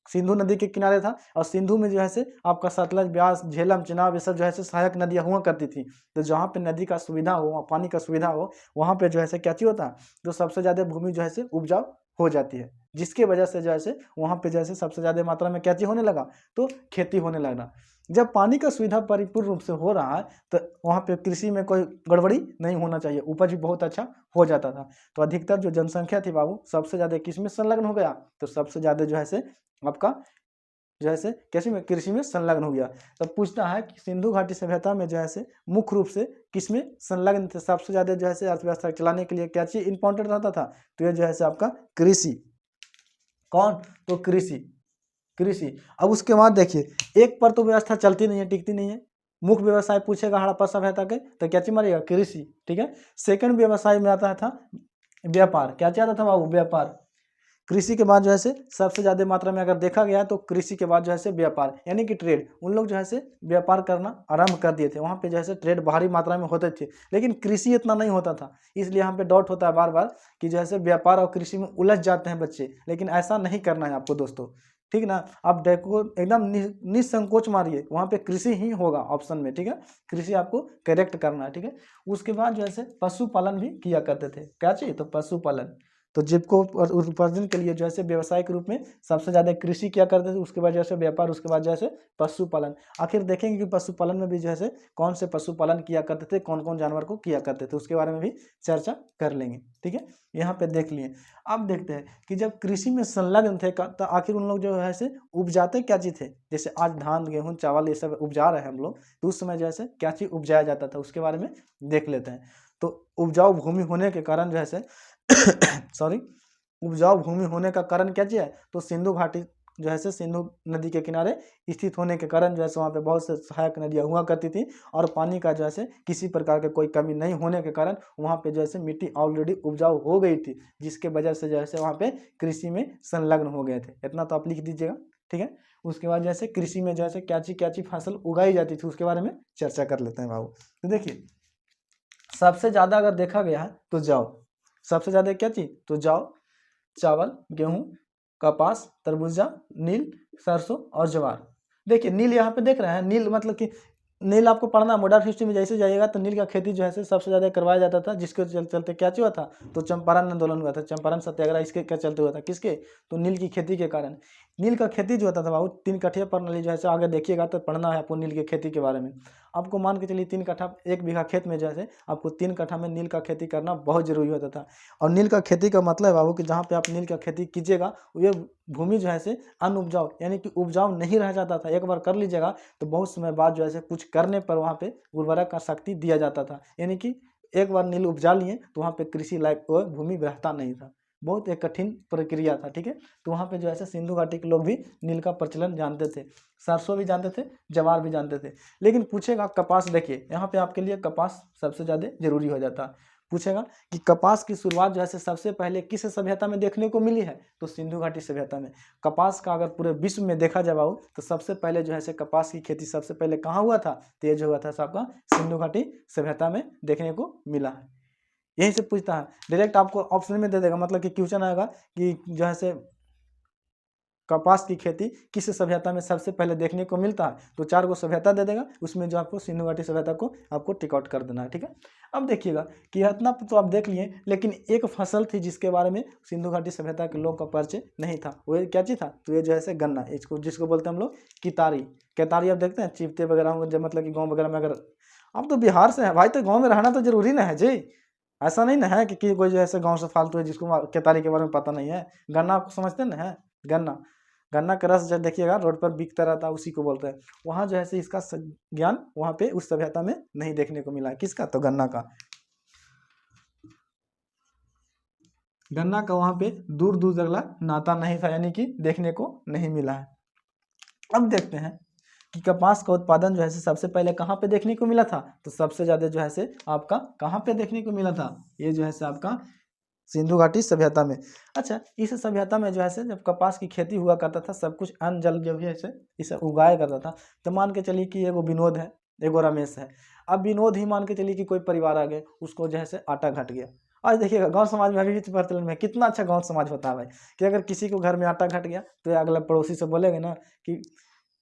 सिंधु नदी के किनारे था। और सिंधु में जो है आपका सतलज, ब्यास, झेलम, चिनाब ये सब जो है सहायक नदियाँ हुआ करती थी। तो जहाँ पे नदी का सुविधा हो, पानी का सुविधा हो, वहाँ पे जो है क्या चीज होता है, तो सबसे ज़्यादा भूमि जो है उपजाऊ हो जाती है। जिसकी वजह से जो है वहाँ पे जो है सबसे ज़्यादा मात्रा में क्या चीज होने लगा, तो खेती होने लगा। जब पानी का सुविधा परिपूर्ण रूप से हो रहा है तो वहाँ पे कृषि में कोई गड़बड़ी नहीं होना चाहिए, उपज भी बहुत अच्छा हो जाता था। तो अधिकतर जो जनसंख्या थी बाबू सबसे ज़्यादा किस में संलग्न हो गया, तो सबसे ज़्यादा जो है आपका जो है कैसे में कृषि में संलग्न हो गया। तब पूछता है कि सिंधु घाटी सभ्यता में जो है मुख्य रूप से किसमें संलग्न थे, सबसे ज़्यादा जो है अर्थव्यवस्था चलाने के लिए क्या चीज़ इंपॉर्टेंट रहता था, तो ये जो है आपका कृषि। कौन, तो कृषि। अब उसके बाद देखिए एक पर तो व्यवस्था चलती नहीं है, टिकती नहीं है। मुख्य व्यवसाय पूछेगा हड़प्पा सभ्यता के तो क्या चीज मारेगा, कृषि। ठीक है, सेकंड व्यवसाय में आता था व्यापार। क्या चाहता था बाबू, व्यापार। कृषि के बाद जो है सबसे ज़्यादा मात्रा में अगर देखा गया तो कृषि के बाद जो है व्यापार यानी कि ट्रेड। उन लोग जो है व्यापार करना आरंभ कर दिए थे। वहाँ पे जो है ट्रेड भारी मात्रा में होते थे, लेकिन कृषि इतना नहीं होता था। इसलिए यहाँ पे डाउट होता है बार बार कि जो है व्यापार और कृषि में उलझ जाते हैं बच्चे, लेकिन ऐसा नहीं करना है आपको दोस्तों। ठीक ना, आप देखो एकदम निसंकोच मारिए, वहाँ पे कृषि ही होगा ऑप्शन में। ठीक है, कृषि आपको करेक्ट करना है। ठीक है, उसके बाद जो है पशुपालन भी किया करते थे। क्या चाहिए, तो पशुपालन। तो उपार्जन के लिए जो है व्यवसाय के रूप में सबसे ज़्यादा कृषि किया करते थे, उसके बाद जो है व्यापार, उसके बाद जो है पशुपालन। आखिर देखेंगे कि पशुपालन में भी जो है कौन से पशुपालन किया करते थे, कौन कौन जानवर को किया करते थे, उसके बारे में भी चर्चा कर लेंगे। ठीक है, यहाँ पे देख लिए। अब देखते हैं कि जब कृषि में संलग्न थे तो आखिर उन लोग जो है उपजाते क्या चीज़ थे। जैसे आज धान, गेहूँ, चावल ये सब उपजा रहे हैं हम लोग, तो उस समय जो है क्या चीज़ उपजाया जाता था, उसके बारे में देख लेते हैं। तो उपजाऊ भूमि होने के कारण जो है सॉरी उपजाऊ भूमि होने का कारण क्या चीज़ है, तो सिंधु घाटी जो है सिंधु नदी के किनारे स्थित होने के कारण जो है वहाँ पे बहुत से सहायक नदियाँ हुआ करती थी, और पानी का जो है किसी प्रकार के कोई कमी नहीं होने के कारण वहाँ पे जो है मिट्टी ऑलरेडी उपजाऊ हो गई थी, जिसके वजह से जो है वहाँ पे कृषि में संलग्न हो गए थे। इतना तो आप लिख दीजिएगा। ठीक है, उसके बाद जैसे कृषि में जो है क्या चीज फसल उगाई जाती थी, उसके बारे में चर्चा कर लेते हैं बाबू। तो देखिए, सबसे ज़्यादा अगर देखा गया है तो जौ, सबसे ज़्यादा क्या चीज़, तो जौ, चावल, गेहूँ, कपास, तरबूजा, नील, सरसों और ज्वार। देखिए नील यहाँ पे देख रहे हैं, नील मतलब कि नील आपको पढ़ना मॉडर्न हिस्ट्री में जैसे जाइएगा तो नील का खेती जो है सबसे ज़्यादा करवाया जाता था, जिसके चलते क्या हुआ था, तो चंपारण आंदोलन हुआ था, चंपारण सत्याग्रह इसके क्या चलते हुआ था, किसके, तो नील की खेती के कारण। नील का खेती जो होता था बाबू, 3 कठिया प्रणाली जो है आगे देखिएगा तो पढ़ना है आपको नील की खेती के बारे में। आपको मान के चलिए 3 कट्ठा 1 बीघा खेत में जो है आपको 3 कट्ठा में नील का खेती करना बहुत जरूरी होता था। और नील का खेती का मतलब है बाबू कि जहाँ पे आप नील का खेती कीजिएगा ये भूमि जो है अनउपजाऊ यानी कि उपजाऊ नहीं रह जाता था। एक बार कर लीजिएगा तो बहुत समय बाद जो है कुछ करने पर वहाँ पे उर्वरक का शक्ति दिया जाता था, यानी कि एक बार नील उपजा लिए तो वहाँ पे कृषि लायक भूमि रहता नहीं था। बहुत एक कठिन प्रक्रिया था। ठीक है, तो वहाँ पे जो है सिंधु घाटी के लोग भी नील का प्रचलन जानते थे, सरसों भी जानते थे, ज्वार भी जानते थे। लेकिन पूछेगा कपास, देखिए यहाँ पे आपके लिए कपास सबसे ज़्यादा जरूरी हो जाता है। पूछेगा कि कपास की शुरुआत जो है सबसे पहले किस सभ्यता में देखने को मिली है, तो सिंधु घाटी सभ्यता में। कपास का अगर पूरे विश्व में देखा जाए बाबू तो सबसे पहले जो है कपास की खेती सबसे पहले कहाँ हुआ था, तो ये जो हुआ था आपका सिंधु घाटी सभ्यता में देखने को मिला है। यहीं से पूछता है, डायरेक्ट आपको ऑप्शन में दे देगा, मतलब कि क्वेश्चन आएगा कि जो है कपास की खेती किस सभ्यता में सबसे पहले देखने को मिलता है, तो 4 गो सभ्यता दे देगा, उसमें जो आपको सिंधु घाटी सभ्यता को आपको टिक आउट कर देना है। ठीक है, अब देखिएगा कि इतना तो आप देख लिए, लेकिन एक फसल थी जिसके बारे में सिंधु घाटी सभ्यता के लोग का परिचय नहीं था, वो क्या चीज़ था, तो ये जो है गन्ना, इसको जिसको बोलते हैं हम लोग कितारी। केतारी आप देखते हैं चिपते वगैरह होंगे, जब मतलब कि गाँव वगैरह में, अगर आप तो बिहार से हैं भाई तो गाँव में रहना तो जरूरी ना है जी। ऐसा नहीं ना है कि कोई जो है गाँव से फालतू है जिसको केतारी के बारे में पता नहीं है। गन्ना आपको समझते ना है, गन्ना, गन्ना का रस जब देखिएगा रोड पर बिकता रहता है, उसी को बोलते हैं। वहाँ जो है इसका ज्ञान वहाँ पे उस सभ्यता में नहीं देखने को मिला है, किसका, तो गन्ना का। गन्ना का वहाँ पे दूर दूर तक नाता नहीं था, यानी कि देखने को नहीं मिला है। अब देखते हैं कि कपास का उत्पादन जो है सबसे पहले कहाँ पे देखने को मिला था, तो सबसे ज़्यादा जो है आपका कहाँ पे देखने को मिला था, ये जो है आपका सिंधु घाटी सभ्यता में। अच्छा, इस सभ्यता में जो है जब कपास की खेती हुआ करता था, सब कुछ अन्न जल जो है इसे उगाया करता था। तो मान के चलिए कि एगो विनोद है, एगो रमेश है। अब विनोद ही मान के चलिए कि कोई परिवार आ गए, उसको जो है आटा घट गया। आज देखिएगा गांव समाज में अभी भी प्रचलन में कितना अच्छा गांव समाज होता है भाई, कि अगर किसी को घर में आटा घट गया तो अगला पड़ोसी से बोलेंगे ना कि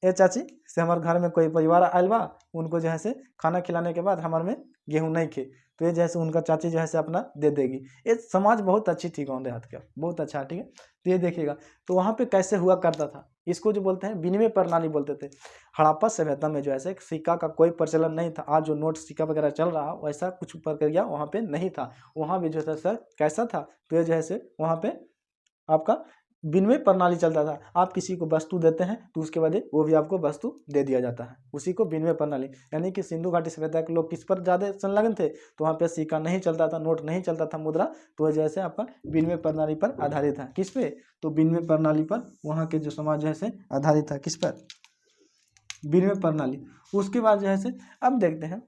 ए चाची से हमारे घर में कोई परिवार आयल बा, उनको जो है खाना खिलाने के बाद हमारे में गेहूँ नहीं खे, तो ये जैसे उनका चाची जो है अपना दे देगी। ये समाज बहुत अच्छी थी गाँव देहात का, बहुत अच्छा। ठीक है, तो ये देखिएगा तो वहाँ पे कैसे हुआ करता था, इसको जो बोलते हैं विनिमय प्रणाली बोलते थे। हड़प्पा सभ्यता में जो है सिक्का का कोई प्रचलन नहीं था। आज जो नोट सिक्का वगैरह चल रहा वैसा कुछ प्रक्रिया वहाँ पे नहीं था। वहाँ भी जो है सर कैसा था, तो ये जो है वहाँ पे आपका विनिमय प्रणाली चलता था। आप किसी को वस्तु देते हैं तो उसके बाद वो भी आपको वस्तु दे दिया जाता है, उसी को विनिमय प्रणाली। यानी कि सिंधु घाटी सभ्यता के लोग किस पर ज़्यादा संलग्न थे, तो वहाँ पे सिक्का नहीं चलता था, नोट नहीं चलता था, मुद्रा, तो जैसे आपका विनिमय प्रणाली पर आधारित था। किस पे, तो विनिमय प्रणाली पर वहाँ के जो समाज जो है आधारित था, किस पर, विनिमय प्रणाली। उसके बाद जो है अब देखते हैं,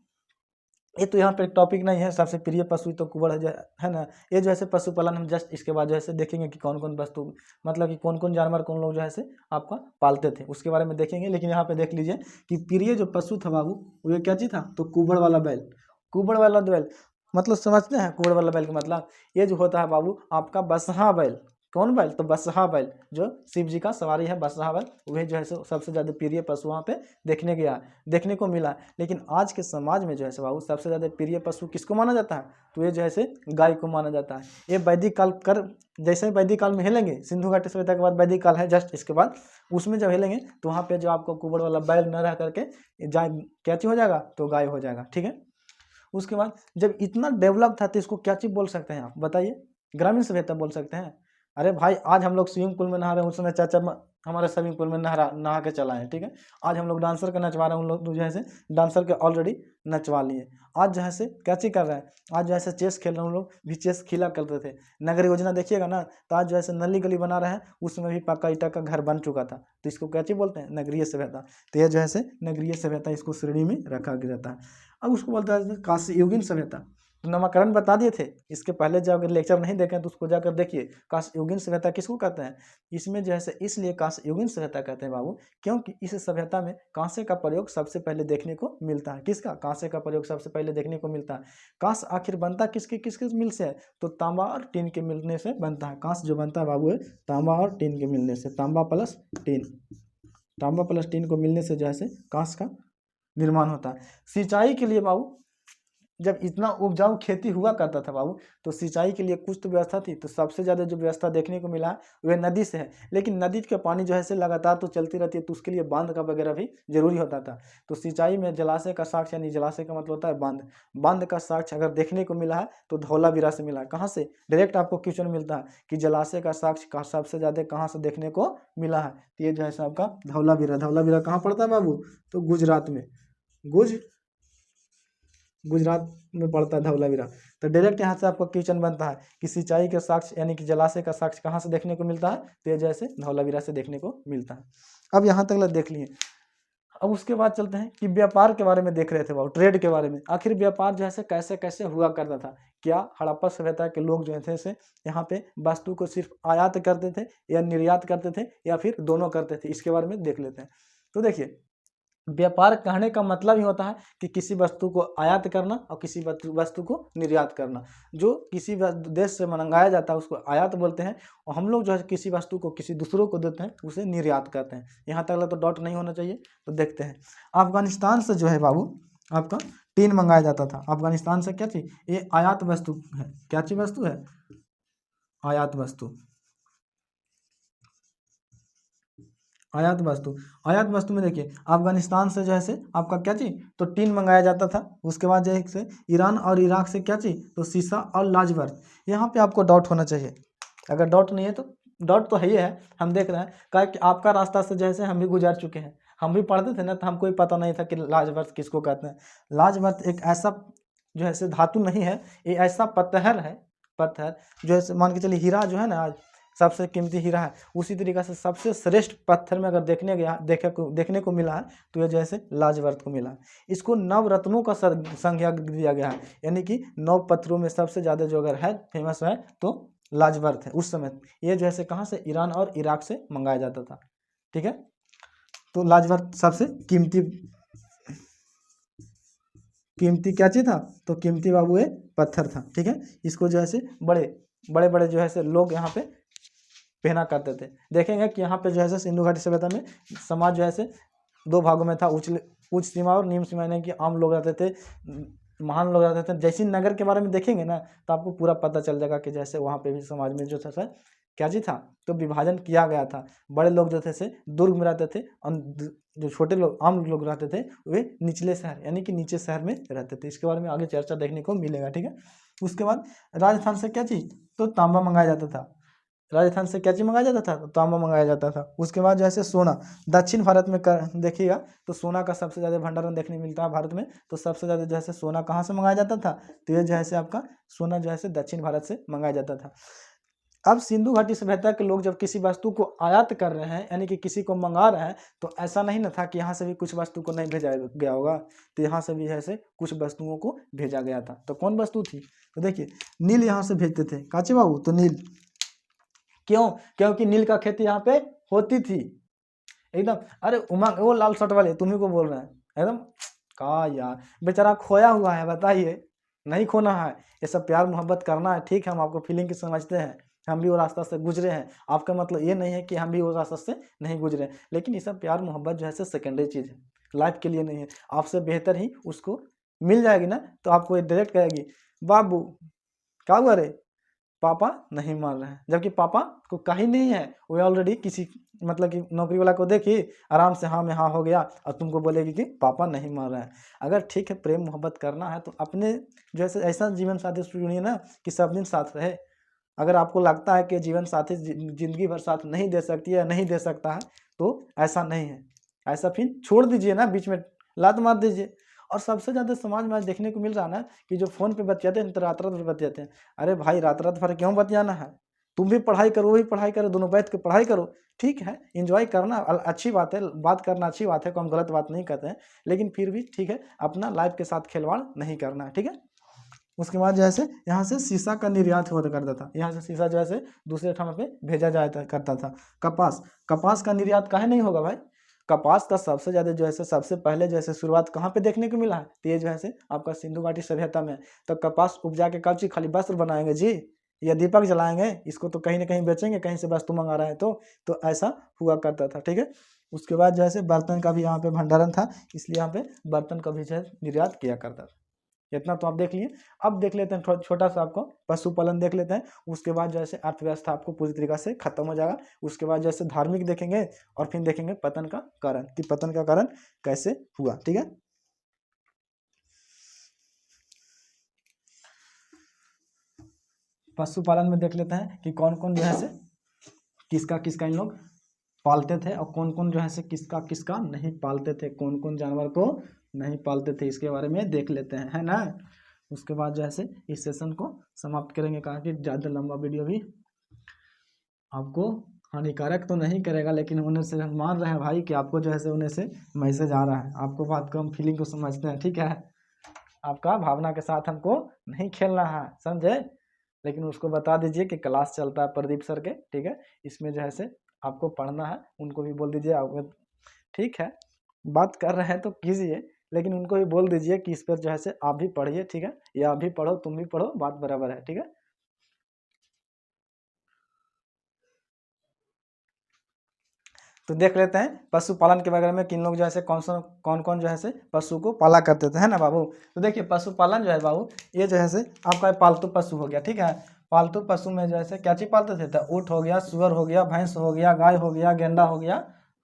ये तो यहाँ पे टॉपिक नहीं है, सबसे प्रिय पशु तो कुबड़ है ना। ये जो है पशुपालन हम जस्ट इसके बाद जो है देखेंगे कि कौन कौन वस्तु, मतलब कि कौन कौन जानवर कौन लोग जो है आपका पालते थे, उसके बारे में देखेंगे। लेकिन यहाँ पे देख लीजिए कि प्रिय जो पशु था बाबू वो ये क्या चीज़ था, तो कुबड़ वाला बैल। कुबड़ वाला बैल मतलब समझते हैं, कुबड़ वाला बैल का मतलब ये जो होता है बाबू आपका बसहा बैल। कौन बैल? तो बसहा बैल, जो शिव जी का सवारी है बसहा बैल, वही जो है सबसे ज़्यादा प्रिय पशु वहाँ पे देखने को मिला। लेकिन आज के समाज में जो है बाबू सबसे ज़्यादा प्रिय पशु किसको माना जाता है? तो ये जो है गाय को माना जाता है। ये वैदिक काल जैसे वैदिक काल में हिलेंगे, सिंधु घाटी सभ्यता के बाद वैदिक काल है जस्ट इसके बाद, उसमें जब हिलेंगे तो वहाँ पे जो आपको कुबड़ वाला बैल न रह करके क्या चीज हो जाएगा? तो गाय हो जाएगा। ठीक है, उसके बाद जब इतना डेवलप था तो इसको क्या चीज बोल सकते हैं आप बताइए? ग्रामीण सभ्यता बोल सकते हैं। अरे भाई आज हम लोग स्विमिंग पूल में नहा रहे हैं, उस समय चाचा हमारे स्विमिंग पूल में नहा के चला है। ठीक है, आज हम लोग डांसर का नचवा रहे हैं, उन लोग जो है डांसर के ऑलरेडी नचवा लिए। आज जो है क्या चीज कर रहे हैं? आज जो है चेस खेल रहे हैं, उन लोग भी चेस खेला करते थे। नगर योजना देखिएगा ना, तो आज जो है नली गली बना रहे हैं, उसमें भी पक्का ईटा का घर बन चुका था। तो इसको क्या चीज बोलते हैं? नगरीय सभ्यता। तो ये जो है नगरीय सभ्यता, इसको श्रेणी में रखा गया था। अब उसको बोलता है कांस्ययुगीन सभ्यता। तो नामकरण बता दिए थे, इसके पहले जब अगर लेक्चर नहीं देखें तो उसको जाकर देखिए। कांस्ययुगीन सभ्यता किसको कहते हैं? इसमें जो है इसलिए कांस्ययुगीन सभ्यता कहते हैं बाबू, क्योंकि इस सभ्यता में कांसे का प्रयोग सबसे पहले देखने को मिलता है। किसका? कांसे का प्रयोग सबसे पहले देखने को मिलता है। कांस आखिर बनता किसके मिल से है? तो तांबा और टीन के मिलने से बनता है। कांस जो बनता है बाबू है तांबा और टीन के मिलने से, तांबा प्लस टीन को मिलने से जो है कांस का निर्माण होता है। सिंचाई के लिए बाबू, जब इतना उपजाऊ खेती हुआ करता था बाबू, तो सिंचाई के लिए कुछ तो व्यवस्था थी। तो सबसे ज़्यादा जो व्यवस्था देखने को मिला है वह नदी से है। लेकिन नदी के पानी जो है लगातार तो चलती रहती है, तो उसके लिए बांध का वगैरह भी जरूरी होता था। तो सिंचाई में जलाशय का साक्ष्य, यानी जलाशय का मतलब होता है बांध, बांध का साक्ष्य अगर देखने को मिला है तो धौलावीरा से मिला है। कहाँ से? डायरेक्ट आपको क्वेश्चन मिलता है कि जलाशय का साक्ष्य सबसे ज़्यादा कहाँ से देखने को मिला है? तो ये जो है आपका धौलावीरा। धौलावीरा कहाँ पड़ता है बाबू? तो गुजरात में, गुजरात में पड़ता है धौलावीरा। तो डायरेक्ट यहाँ से आपका क्वेश्चन बनता है कि सिंचाई के साक्ष्य यानी कि जलाशय का साक्ष्य कहाँ से देखने को मिलता है? तो ये जैसे धौलावीरा से देखने को मिलता है। अब यहाँ तक देख लिए। अब उसके बाद चलते हैं कि व्यापार के बारे में देख रहे थे बाबू, ट्रेड के बारे में। आखिर व्यापार जो है कैसे कैसे हुआ करता था? क्या हड़प्पा सभ्यता के लोग जो थे यहाँ पे वस्तु को सिर्फ आयात करते थे या निर्यात करते थे, या फिर दोनों करते थे? इसके बारे में देख लेते हैं। तो देखिए, व्यापार कहने का मतलब ही होता है कि किसी वस्तु को आयात करना और किसी वस्तु को निर्यात करना। जो किसी देश से मंगाया जाता है उसको आयात बोलते हैं, और हम लोग जो है किसी वस्तु को किसी दूसरों को देते हैं उसे निर्यात करते हैं। यहाँ तक तो डॉट नहीं होना चाहिए। तो देखते हैं, अफगानिस्तान से जो है बाबू आपका टीन मंगाया जाता था। अफगानिस्तान से क्या चीज? ये आयात वस्तु है। क्या चीज वस्तु है? आयात वस्तु। आयात वस्तु में देखिए, अफगानिस्तान से जो है आपका क्या चीज? तो टीन मंगाया जाता था। उसके बाद जो है ईरान और इराक से क्या चीज? तो शीशा और लाजवर्त। यहाँ पे आपको डाउट होना चाहिए। अगर डाउट नहीं है तो डाउट तो है ही है, हम देख रहे हैं। क्या कि आपका रास्ता से जो है हम भी गुजार चुके हैं, हम भी पढ़ते थे ना, तो हमको ही पता नहीं था कि लाजवर्त किसको कहते हैं। लाजवर्त एक ऐसा जो है धातु नहीं है, ये ऐसा पत्थर है, पत्थर जो है मान के चलिए हीरा जो है ना आज सबसे कीमती हीरा है, उसी तरीक़े से सबसे श्रेष्ठ पत्थर में अगर देखने को मिला है तो ये जैसे लाजवर्त को मिला है। इसको नवरत्नों का संज्ञा दिया गया है, यानी कि 9 पत्थरों में सबसे ज़्यादा जो अगर है फेमस है तो लाजवर्त है। उस समय ये जो है कहाँ से? ईरान और इराक से मंगाया जाता था। ठीक है, तो लाजवर्त सबसे कीमती क्या चीज़ था? तो कीमती बाबू ये पत्थर था। ठीक है, इसको जो है बड़े जो है लोग यहाँ पे पहना करते थे। देखेंगे कि यहाँ पे जो है सिंधु घाटी सभ्यता में समाज जो है 2 भागों में था, उच्च सीमा और निम्न सीमा, यानी कि आम लोग रहते थे, महान लोग रहते थे। जैसे नगर के बारे में देखेंगे ना तो आपको पूरा पता चल जाएगा कि जैसे वहाँ पे भी समाज में जो था क्या चीज था? तो विभाजन किया गया था। बड़े लोग जो थे दुर्ग में रहते थे, और जो छोटे लोग आम लोग रहते थे वे निचले शहर यानी कि नीचे शहर में रहते थे। इसके बारे में आगे चर्चा देखने को मिलेगा। ठीक है, उसके बाद राजस्थान से क्या चीज? तो तांबा मंगाया जाता था। राजस्थान से क्या चीज मंगाया जाता था? तो तांबा मंगाया जाता था। उसके बाद जैसे सोना, दक्षिण भारत में देखिएगा तो सोना का सबसे ज़्यादा भंडारण देखने मिलता है भारत में। तो सबसे ज़्यादा जैसे सोना कहाँ से मंगाया जाता था? तो ये जैसे आपका सोना जो है दक्षिण भारत से मंगाया जाता था। अब सिंधु घाटी सभ्यता के लोग जब किसी वस्तु को आयात कर रहे हैं, यानी कि किसी को मंगा रहे हैं, तो ऐसा नहीं ना था कि यहाँ से भी कुछ वस्तु को नहीं भेजा गया होगा, तो यहाँ से भी जैसे कुछ वस्तुओं को भेजा गया था। तो कौन वस्तु थी? तो देखिए, नील यहाँ से भेजते थे। काचे बाबू, तो नील क्यों? क्योंकि नील का खेती यहाँ पे होती थी। एकदम, अरे उमंग वो लाल शर्ट वाले तुम्ही को बोल रहे हैं एकदम। का यार बेचारा खोया हुआ है, बताइए, नहीं खोना है, ये सब प्यार मोहब्बत करना है। ठीक है, हम आपको फीलिंग की समझते हैं, हम भी वो रास्ता से गुजरे हैं। आपका मतलब ये नहीं है कि हम भी वो रास्ता से नहीं गुजरे, लेकिन ये सब प्यार मोहब्बत जो है सेकेंडरी चीज़ है, लाइफ के लिए नहीं है। आपसे बेहतर ही उसको मिल जाएगी ना, तो आपको डायरेक्ट कहेगी बाबू क्या हुआ रे, पापा नहीं मान रहे हैं, जबकि पापा को कहीं नहीं है, वो ऑलरेडी किसी मतलब कि नौकरी वाला को देखी आराम से हाँ में हाँ हो गया, और तुमको बोलेगी कि पापा नहीं मान रहे हैं। अगर ठीक है प्रेम मोहब्बत करना है तो अपने जैसे ऐसा जीवन साथी चुनिए ना कि सब दिन साथ रहे। अगर आपको लगता है कि जीवन साथी जिंदगी भर साथ नहीं दे सकती है, नहीं दे सकता है, तो ऐसा नहीं है, ऐसा फिर छोड़ दीजिए ना, बीच में लात मार दीजिए। और सबसे ज़्यादा समाज में आज देखने को मिल रहा है ना कि जो फ़ोन पे बतियाते हैं तो रात रात भर बतियाते हैं। अरे भाई रात रात भर क्यों बतियाना है, तुम भी पढ़ाई करो, वो भी पढ़ाई करो, दोनों बैठ के पढ़ाई करो। ठीक है, एंजॉय करना अच्छी बात है, बात करना अच्छी बात है, कोई हम गलत बात नहीं कहते हैं, लेकिन फिर भी ठीक है अपना लाइफ के साथ खिलवाड़ नहीं करना है, ठीक है। उसके बाद जो है यहाँ से शीशा का निर्यात होता करता था, यहाँ से शीशा जो है दूसरे ठाम पे भेजा जाया करता था। कपास, कपास का निर्यात काहे नहीं होगा भाई, कपास का सबसे ज़्यादा जो है सबसे पहले जो है शुरुआत कहाँ पे देखने को मिला है, तो ये जो है आपका सिंधु घाटी सभ्यता में। तो कपास उपजा के कब चीज खाली वस्त्र बनाएंगे जी, या दीपक जलाएंगे, इसको तो कहीं ना कहीं बेचेंगे, कहीं से वस्तु मंगा रहे हैं तो ऐसा हुआ करता था, ठीक है। उसके बाद जो है बर्तन का भी यहाँ पे भंडारण था, इसलिए यहाँ पे बर्तन का भी जो है निर्यात किया करता था। इतना तो आप देख लिए। अब देख लेते हैं छोटा सा आपको पशुपालन देख लेते हैं, उसके बाद जैसे अर्थव्यवस्था आपको पूरी तरीके से खत्म हो जाएगा। उसके बाद जैसे धार्मिक देखेंगे और फिर देखेंगे पतन का कारण, कि पतन का कारण कैसे हुआ, ठीक है। पशुपालन में देख लेते हैं कि कौन कौन जो है किसका किसका इन लोग पालते थे, और कौन कौन जो है किसका किसका नहीं पालते थे, कौन कौन जानवर को नहीं पालते थे, इसके बारे में देख लेते हैं, है ना। उसके बाद जो है इस सेशन को समाप्त करेंगे। कहा कि ज़्यादा लंबा वीडियो भी आपको हानिकारक तो नहीं करेगा, लेकिन उन्हें से हम मान रहे हैं भाई कि आपको जो है उन्हें से मैसेज आ रहा है, आपको बात को हम फीलिंग को समझते हैं, ठीक है। आपका भावना के साथ हमको नहीं खेलना है, समझे। लेकिन उसको बता दीजिए कि क्लास चलता है प्रदीप सर के, ठीक है, इसमें जो है आपको पढ़ना है, उनको भी बोल दीजिए आप, ठीक है। बात कर रहे हैं तो कीजिए, लेकिन उनको भी बोल दीजिए कि इस पर जो है आप भी पढ़िए, ठीक है, या आप भी पढ़ो तुम भी पढ़ो, बात बराबर है, ठीक है। तो देख लेते हैं पशुपालन के बारे में, किन लोग जो है कौन कौन जो है पशु को पाला करते थे, है ना बाबू। तो देखिए पशुपालन जो है बाबू, ये जो है आपका पालतू पशु हो गया, ठीक है। पालतू पशु में जो है क्या चीज पालते थे, तो ऊँट हो गया, सुअर हो गया, भैंस हो गया, गाय हो गया, गेंडा हो गया,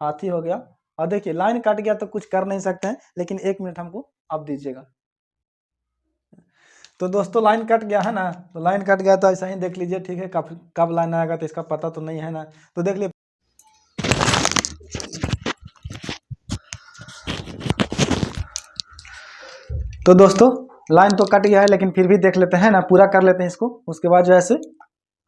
हाथी हो गया। और देखिए लाइन कट गया तो कुछ कर नहीं सकते हैं, लेकिन 1 मिनट हमको अब दीजिएगा। तो दोस्तों लाइन कट गया है ना, तो लाइन कट गया तो ऐसा ही देख लीजिए, ठीक है। कब लाइन आएगा तो इसका पता तो नहीं है ना, तो देख लीजिए। तो दोस्तों लाइन तो कट गया है, लेकिन फिर भी देख लेते हैं ना, पूरा कर लेते हैं इसको, उसके बाद जो है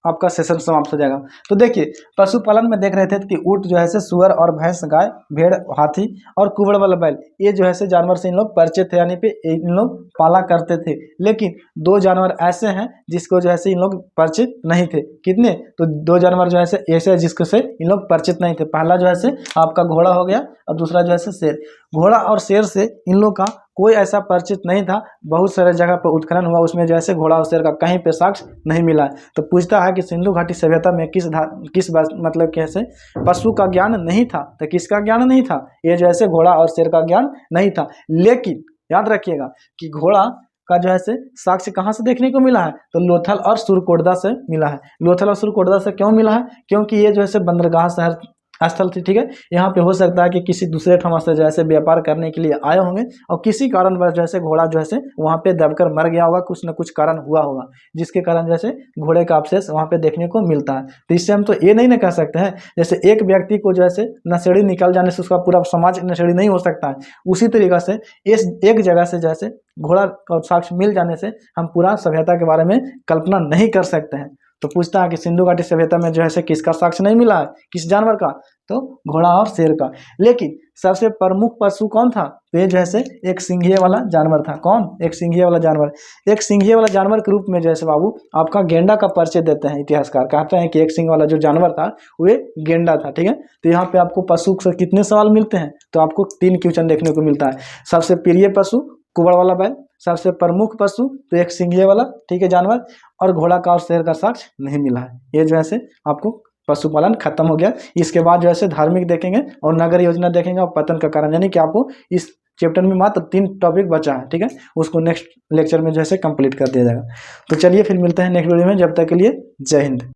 आपका सेशन समाप्त हो जाएगा। तो देखिए पशुपालन में देख रहे थे कि ऊँट जो है सुअर और भैंस, गाय, भेड़, हाथी और कुबड़ वाला बैल, ये जो है जानवर से इन लोग परिचित थे, यानी पे इन लोग पाला करते थे। लेकिन 2 जानवर ऐसे हैं जिसको जो है इन लोग परिचित नहीं थे। कितने, तो 2 जानवर जो है ऐसे जिसको से इन लोग परिचित नहीं थे। पहला जो है आपका घोड़ा हो गया, और दूसरा जो है शेर। घोड़ा और शेर से इन लोग का कोई ऐसा परिचित नहीं था। बहुत सारे जगह पर उत्खनन हुआ, उसमें जैसे घोड़ा और शेर का कहीं पे साक्ष्य नहीं मिला। तो पूछता है कि सिंधु घाटी सभ्यता में किस मतलब कैसे पशु का ज्ञान नहीं था, तो किसका ज्ञान नहीं था, ये जैसे घोड़ा और शेर का ज्ञान नहीं था। लेकिन याद रखिएगा कि घोड़ा का जो है साक्ष्य कहाँ से देखने को मिला है, तो लोथल और सुरकोटदा से मिला है। लोथल और सुरकोटदा से क्यों मिला है, क्योंकि ये जो है बंदरगाह शहर स्थल थी, ठीक है। यहाँ पे हो सकता है कि किसी दूसरे ठाम से जैसे व्यापार करने के लिए आए होंगे, और किसी कारण जैसे घोड़ा जो है वहाँ पे दबकर मर गया होगा, कुछ न कुछ कारण हुआ होगा, जिसके कारण जैसे घोड़े का अवशेष वहाँ पे देखने को मिलता है। तो इससे हम तो ये नहीं ना कह सकते हैं जैसे एक व्यक्ति को जो है नशेड़ी निकल जाने से उसका पूरा समाज नशेड़ी नहीं हो सकता है, उसी तरीके से इस एक जगह से जैसे घोड़ा का साक्ष्य मिल जाने से हम पूरा सभ्यता के बारे में कल्पना नहीं कर सकते हैं। तो पूछता है कि सिंधु घाटी सभ्यता में जो है किसका साक्ष्य नहीं मिला है, किस जानवर का, तो घोड़ा और शेर का। लेकिन सबसे प्रमुख पशु कौन था, तो ये जो है एक सिंघिये वाला जानवर था। कौन, एक सिंघिये वाला जानवर। एक सिंघिये वाला जानवर के रूप में जैसे बाबू आपका गेंडा का परिचय देते हैं इतिहासकार, कहते हैं कि एक सिंह वाला जो जानवर था वो गेंडा था, ठीक है। तो यहाँ पे आपको पशु से कितने सवाल मिलते हैं, तो आपको 3 क्वेश्चन देखने को मिलता है। सबसे प्रिय पशु कुबड़ वाला बैल, सबसे प्रमुख पशु तो एक सिंघिये वाला, ठीक है, जानवर, और घोड़ा का और शेर का साक्ष्य नहीं मिला है। ये जो है से आपको पशुपालन खत्म हो गया। इसके बाद जो है से धार्मिक देखेंगे और नगर योजना देखेंगे और पतन का कारण, यानी कि आपको इस चैप्टर में मात्र 3 टॉपिक बचा है, ठीक है, उसको नेक्स्ट लेक्चर में जो है से कंप्लीट कर दिया जाएगा। तो चलिए फिर मिलते हैं नेक्स्ट वीडियो में, जब तक के लिए जय हिंद।